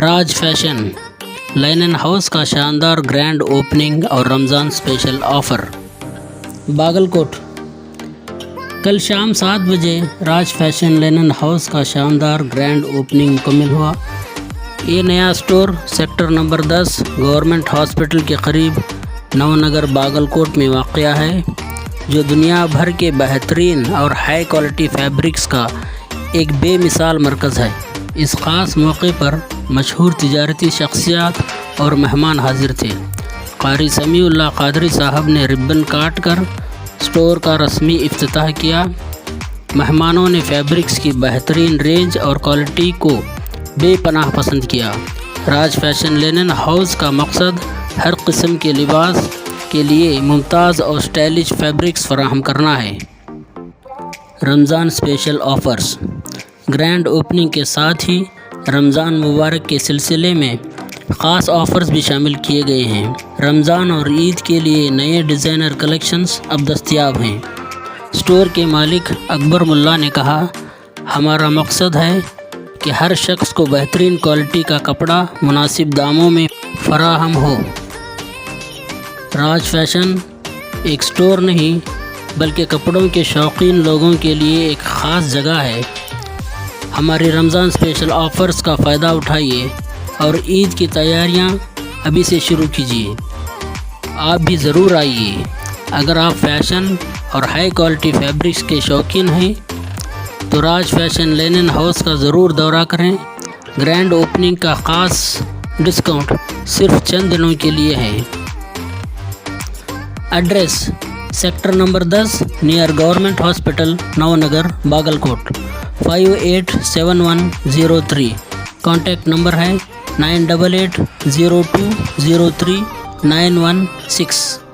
راج fashion linen house کا شاندار grand opening اور رمضان اسپیشل آفر۔ باگل کوٹ، کل شام 7 بجے راج فیشن لینن ہاؤس کا شاندار گرینڈ اوپننگ مکمل ہوا۔ یہ نیا store sector number 10 government hospital کے قریب نو نگر باگل کوٹ میں واقع ہے، جو دنیا بھر کے بہترین اور ہائی کوالٹی فیبرکس کا ایک بے مثال مرکز ہے۔ اس خاص موقع پر مشہور تجارتی شخصیات اور مہمان حاضر تھے۔ قاری سمیع اللہ قادری صاحب نے ربن کاٹ کر اسٹور کا رسمی افتتاح کیا۔ مہمانوں نے فیبرکس کی بہترین رینج اور کوالٹی کو بے پناہ پسند کیا۔ راج فیشن لینن ہاؤس کا مقصد ہر قسم کے لباس کے لیے ممتاز اور اسٹائلش فیبرکس فراہم کرنا ہے۔ رمضان اسپیشل آفرز، گرینڈ اوپننگ کے ساتھ ہی رمضان مبارک کے سلسلے میں خاص آفرز بھی شامل کیے گئے ہیں۔ رمضان اور عید کے لیے نئے ڈیزائنر کلیکشنز اب دستیاب ہیں۔ اسٹور کے مالک اکبر ملا نے کہا، ہمارا مقصد ہے کہ ہر شخص کو بہترین کوالٹی کا کپڑا مناسب داموں میں فراہم ہو۔ راج فیشن ایک اسٹور نہیں بلکہ کپڑوں کے شوقین لوگوں کے لیے ایک خاص جگہ ہے۔ ہماری رمضان اسپیشل آفرز کا فائدہ اٹھائیے اور عید کی تیاریاں ابھی سے شروع کیجیے۔ آپ بھی ضرور آئیے۔ اگر آپ فیشن اور ہائی کوالٹی فیبرکس کے شوقین ہیں تو راج فیشن لینن ہاؤس کا ضرور دورہ کریں۔ گرینڈ اوپننگ کا خاص ڈسکاؤنٹ صرف چند دنوں کے لیے ہے۔ Address sector number 10 near government hospital, Nav Nagar, Bagalkot 587103۔ Contact number ہے 9880203916۔